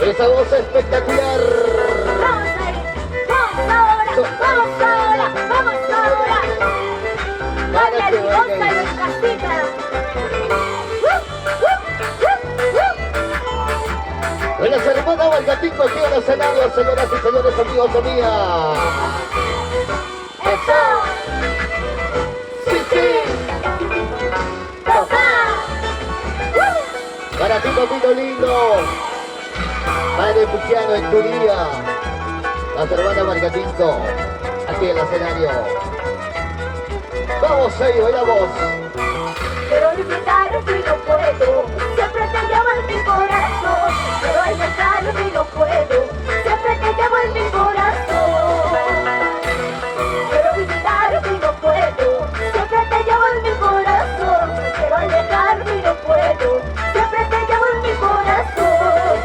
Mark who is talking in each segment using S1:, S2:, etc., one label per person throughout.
S1: esa voz espectacular.
S2: Vamos ahí, vamos ahora, vamos ahora, vamos ahora. Baila el Gonza en casita.
S1: Bueno, se remata el gatito aquí en el escenario, señoras y señores, amigos y amigas.
S2: ¡Eso!
S1: ¡Sí, sí!
S2: ¡Papá!
S1: Para ti, papito lindo. Padre Puchiano en tu día. Las hermanas Margatinto, aquí en el escenario. Vamos ahí, bailamos.
S2: Quiero olvidarte y no puedo, siempre te llevo en mi corazón. Quiero olvidarte y no puedo, siempre te llevo en mi corazón. Quiero olvidarte y no puedo, siempre te llevo en mi corazón. Quiero olvidarte y no puedo, siempre te llevo en mi corazón.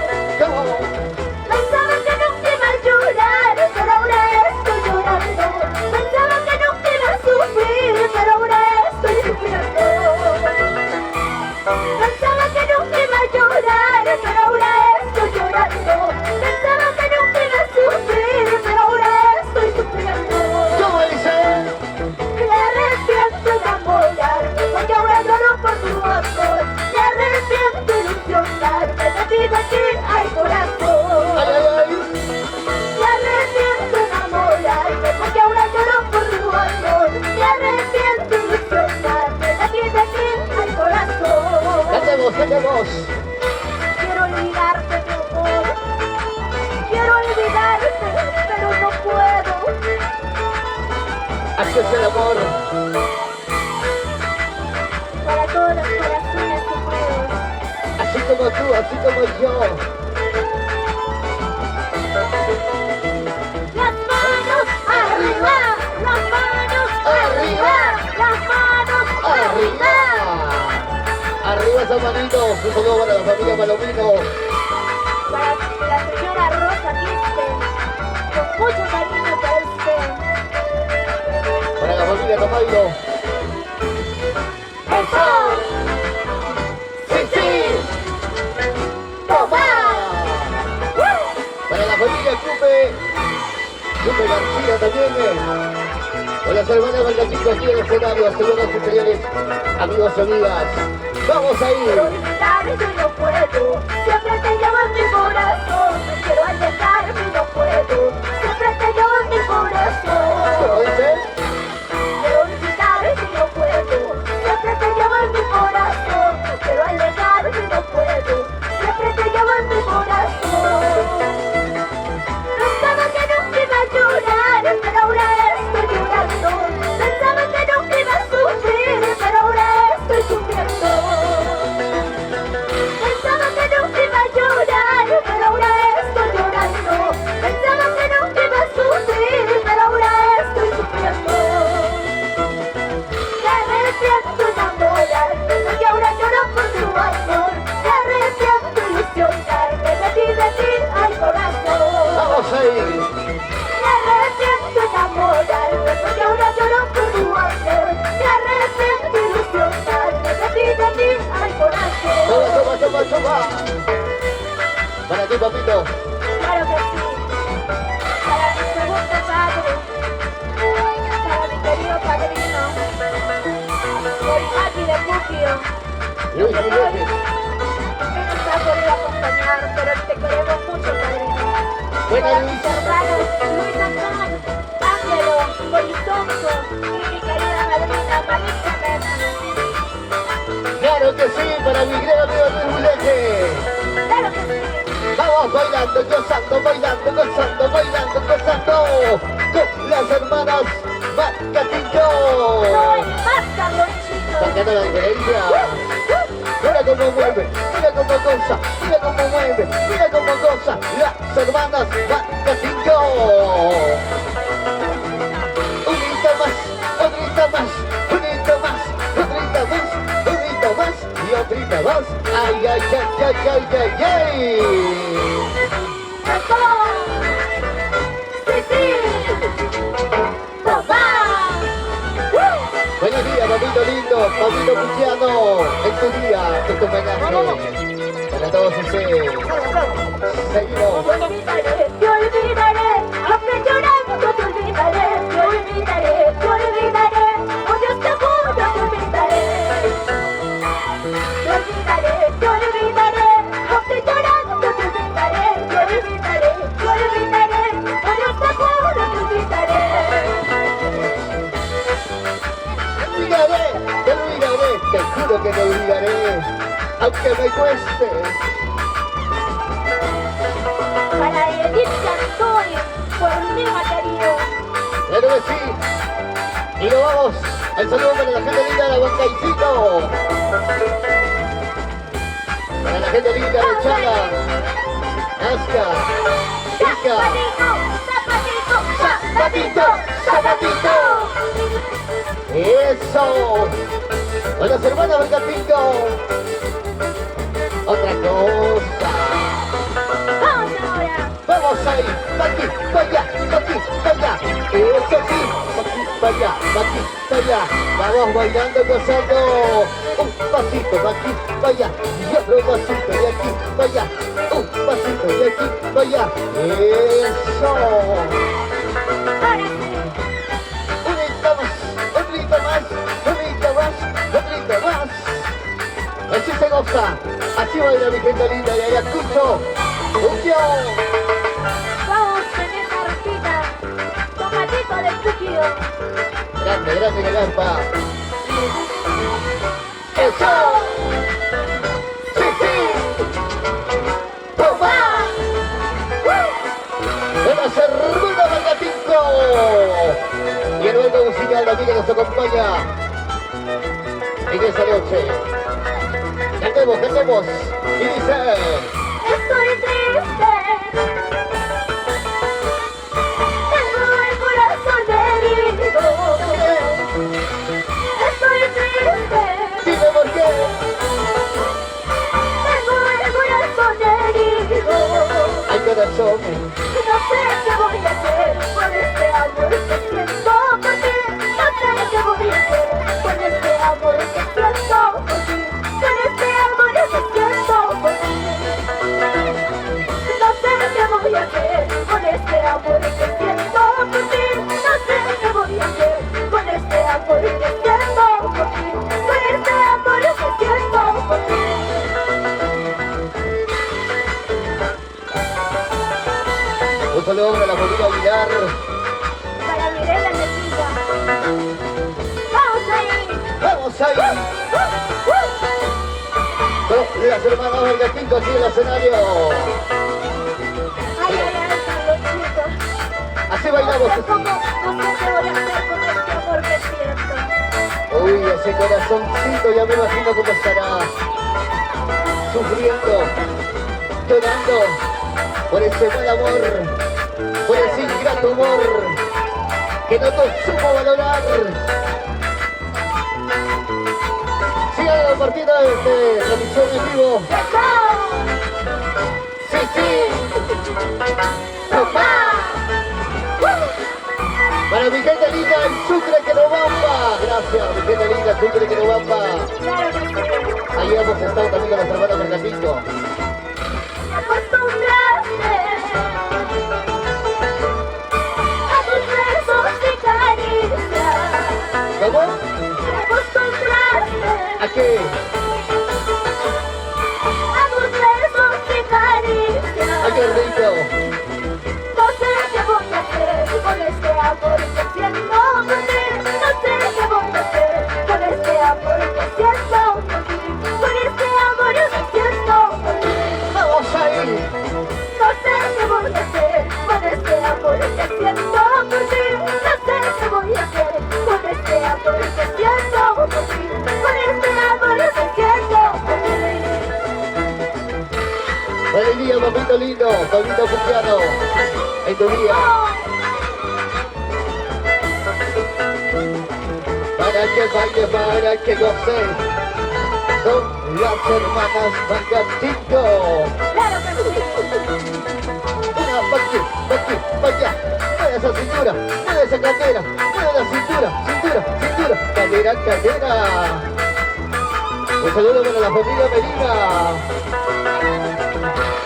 S2: Pensaba que nunca iba a llorar, pero ahora estoy llorando. Pensaba que nunca iba a sufrir, pero ahora estoy sufriendo. Pensaba que nunca iba a llorar, pero ahora estoy llorando. Pensaba que nunca iba a sufrir, pero ahora estoy sufriendo.
S1: ¿Cómo dice?
S2: Me arrepiento de enamorarme, porque ahora lloro por tu amor. Me arrepiento de ilusionarme, de ti, ay corazón.
S1: ¡Ay, ay, ay!
S2: Me arrepiento de enamorarme, porque ahora lloro por tu amor. Me arrepiento de ilusionarme, de ti, ay corazón.
S1: ¡Cantemos, cantemos!
S2: Quiero olvidarte, mi amor. Quiero olvidarte, pero no puedo.
S1: Así es el amor.
S2: Para todos los corazones sufridos.
S1: Así como tú, así como yo.
S2: Las manos arriba, las manos arriba, las manos
S1: ¡Arriba! Arriba esa manito. Un saludo para la familia Palomino.
S2: Para la señora Rosa Quispe, con mucho cariño para usted.
S1: Para la familia Tamayo.
S2: ¡Eso!
S1: ¡Sí, sí!
S2: ¡Toma!
S1: Para la familia Cupe García también. Con las hermanas Valgatito aquí en el escenario, señoras y señores, amigos y amigas. ¡Vamos
S2: Quiero
S1: ahí!
S2: olvidarte y no puedo, siempre te llevo en mi corazón. Quiero alejarme y no puedo, siempre te llevo en mi
S1: ¿Cómo
S2: corazón.
S1: dice?
S2: Quiero olvidarte y no puedo, siempre te llevo en mi corazón. Quiero alejarme y no puedo, siempre te llevo en mi corazón. Pensaba que nunca iba a llorar, pero ahora estoy llorando. Pensaba que nunca iba a sufrir, pero ahora estoy sufriendo. Pensaba que nunca iba a llorar, pero ahora estoy llorando. Pensaba que nunca iba a sufrir, pero ahora estoy sufriendo. Me arrepiento de enamorarme, porque ahora lloro por tu amor. Me arrepiento de ilusionarme, de ti, ay corazón.
S1: ¡Vamos ahí!
S2: Me arrepiento de enamorarme, porque ahora lloro por tu amor. Me arrepiento de ilusionarme, de ti, ay corazón.
S1: ¡Toma, toma, toma, toma! Para ti, papito.
S2: Claro que sí. Para mi segundo padre, para mi querido padrino, por Maki de Puquio.
S1: Luis
S2: Que
S1: Julián.
S2: no nos ha podido acompañar, pero te queremos mucho, padrino.
S1: Buena
S2: Para
S1: Luis.
S2: mis hermanos Luis Antón, Ángelo, Polizonco y mi querida madrina Marisa Mena.
S1: Claro que sí, para mi gran amigo Luis Juleje.
S2: Claro que sí.
S1: Vamos bailando, gozando, bailando, gozando, bailando, gozando. Con las hermanas Margatinto.
S2: No es más cabroncito.
S1: Sacando la diferencia. Mira cómo mueve, mira cómo goza, mira cómo mueve, mira cómo goza las hermanas Margatinto. Unita más, otrita más, unita más, otrita más, unita más y otrita más. Ay, ay, ay, ay, ay, ay, ay.
S2: Sí, sí. Papá.
S1: Buenos días, papito lindo, papito Puchiano, en tu día, en tu homenaje. Para todos ustedes. Seguimos. que te olvidaré, aunque me cueste.
S2: Para Edith Antonio, por mí querido.
S1: Claro que sí. Y nos vamos. El saludo para la gente linda de la Huancaicito. Para la gente linda de Chala, Nazca, Ica.
S2: Zapatito, zapatito.
S1: Eso. Con los hermanos Bergapinco. Otra cosa.
S2: Vamos ahora.
S1: Vamos ahí. Pa' aquí, pa' allá, pa' aquí, pa' allá. Eso sí. Pa' aquí, pa' allá, pa' aquí, pa' allá. Vamos bailando, gozando. Un pasito pa' aquí, pa' allá. Y otro pasito de aquí, pa' allá. Un pasito de aquí, pa' allá. Eso.
S2: Ahora sí.
S1: Un grito más, un grito más, un grito más, un grito más. Así se goza, así baila mi gente linda de Ayacucho. ¡Cuquio!
S2: Vamos en esa rosita. Tomatito de cuquio.
S1: Grande, grande la lampa. ¡Eso! ¡Sí, sí! ¡Toma! ¡Buenas hermanas Bergatinco! Y el bando musical también que nos acompaña en esta noche. Cantemos, cantemos. Y dice...
S2: Estoy triste. Tengo el corazón herido. Estoy triste.
S1: Dime por qué.
S2: Tengo el corazón herido.
S1: Ay, corazón.
S2: Y no sé qué voy a hacer con este amor que siento por ti. No sé qué voy a hacer con este amor que siento por ti. Con este amor que siento por ti. No sé qué voy a hacer con este amor que siento por ti. No sé qué voy a hacer con este amor que siento por ti. Con este amor que siento por ti.
S1: Un saludo para la familia Aguilar.
S2: Para Mirela Mesita. ¡Vamos ahí!
S1: ¡Vamos ahí! Con las hermanas Bergatinco aquí en el escenario.
S2: Ay, ay, ay, Carlosito.
S1: Así bailamos.
S2: No sé cómo, no sé qué voy a hacer con este amor que siento.
S1: Uy, ese corazoncito ya me imagino cómo estará. Sufriendo, llorando por ese mal amor, por ese ingrato amor que no te supo valorar. Sigan compartiendo este transmisión en vivo. Sí, sí. ¡Papá! Para mi gente linda en Sucre que no bamba. Gracias, mi gente linda, Sucre que no bamba.
S2: Claro que sí.
S1: Ahí hemos estado también con los hermanos Bergatinco.
S2: Me acostumbraste a tus besos y caricias.
S1: ¿Cómo?
S2: Me acostumbraste
S1: ¿A qué?
S2: a tus besos y caricias.
S1: ¡Ay, qué rico!
S2: No sé qué voy a hacer con este amor que siento por ti. No sé qué voy a hacer con este amor que siento por ti. Con este amor que siento por ti.
S1: ¡Vamos ahí!
S2: No sé qué voy a hacer con este amor que siento por ti. No sé qué voy a hacer con este amor que siento por ti. Con este amor que siento por ti.
S1: Buen día, papito lindo, papito cupiano. En tu día. Para que baile, para que goce. Son las hermanas Bergatinco.
S2: Claro que sí.
S1: Una pa' aquí, pa' allá. Mueve esa cintura, mueve esa cadera, mueve la cintura, cintura, cintura, cadera, cadera. Un saludo para la familia Medina.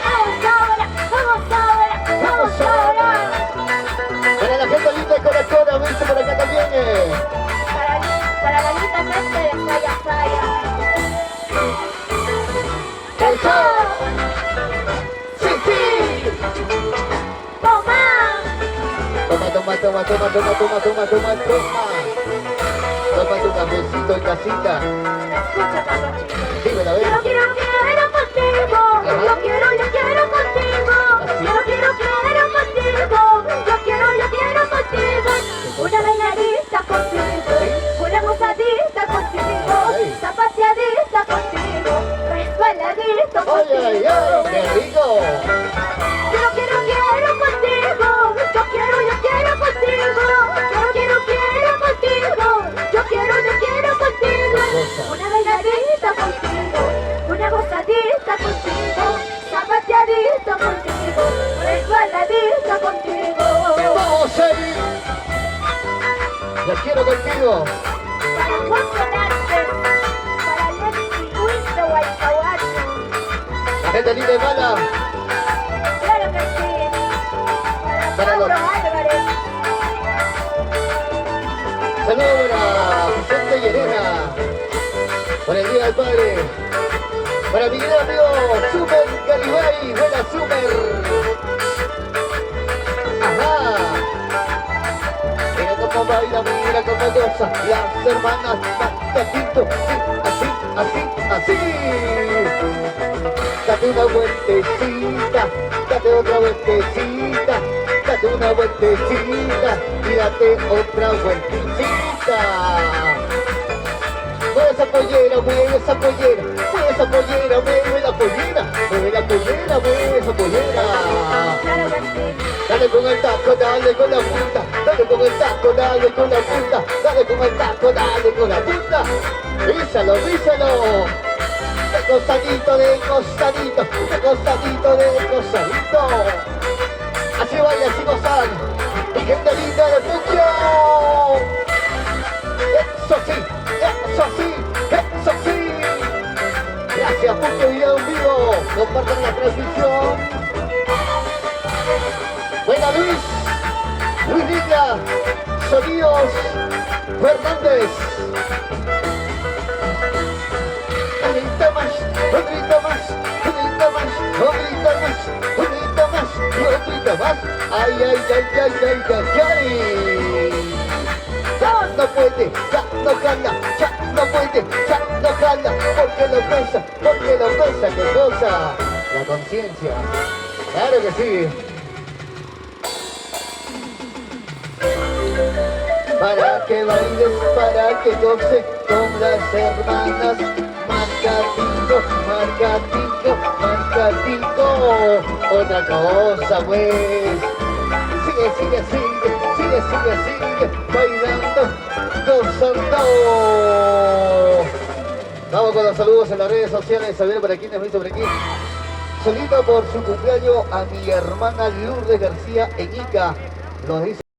S2: Vamos ahora, vamos ahora, vamos ahora.
S1: Para la gente linda de Coracora, viste por acá también.
S2: Para la lista gente de Saya Saya.
S1: ¡Eso! ¡Sí, sí!
S2: ¡Toma!
S1: Toma, toma, toma, toma, toma, toma, toma, toma, toma. tomando un cafecito en casita.
S2: Escucha, papachito.
S1: Dímelo, a ver.
S2: Quiero contigo. Yo quiero contigo. Quiero contigo. Yo quiero contigo. Una bailadita contigo. Una gozadita contigo. Zapateadita contigo. Resbaladito
S1: ¡Ay, ay,
S2: contigo.
S1: ay! ¡Qué rico!
S2: Quiero contigo. Yo quiero contigo. Quiero contigo. Yo quiero contigo. Una bailadita contigo. Una gozadita contigo. Zapateadita contigo. Resbaladita contigo.
S1: ¡Vamos, Eri! ¡La quiero contigo!
S2: Para consonantes. Para Lexi, Luis de Guaycahuacho.
S1: La gente linda y mala.
S2: Claro que sí.
S1: Para
S2: Para
S1: los-
S2: Mauro Álvarez.
S1: Saludos para Vicente y Elena. Por el Día del Padre. Para mi gran amigo Super Calibay. Buena Super. Ajá. Mira cómo baila, mira cómo goza. Las hermanas Patacito. Sí, así. Date una vueltecita. Date otra vueltecita. Date una vueltecita. Y date otra vueltecita. Mueve esa pollera, mueve esa pollera, mueve esa pollera, mueve la pollera, mueve la pollera, mueve esa pollera.
S2: Claro que sí.
S1: Dale con el taco, dale con la punta, dale con el taco, dale con la punta, dale con el taco, dale con la punta. Rízalo. De costadito, de costadito, de costadito, de costadito. Así baila, así gozan. Mi gente linda de función. Eso sí. Gracias por tu video en vivo. Compartan la transmisión. Buena Luis Liga, Sonidos Fernández. Un grito más. Ay. Ya no puede, ya no jala, ya no puede, ya no jala, porque lo pesa, qué cosa, la conciencia, claro que sí. Para que bailes, para que goce con las hermanas, marcatico, otra cosa pues, sigue, bailando, gozando. Vamos con los saludos en las redes sociales, a ver para quién nos hizo por aquí. Solita por su cumpleaños a mi hermana Lourdes García en Ica, nos dice.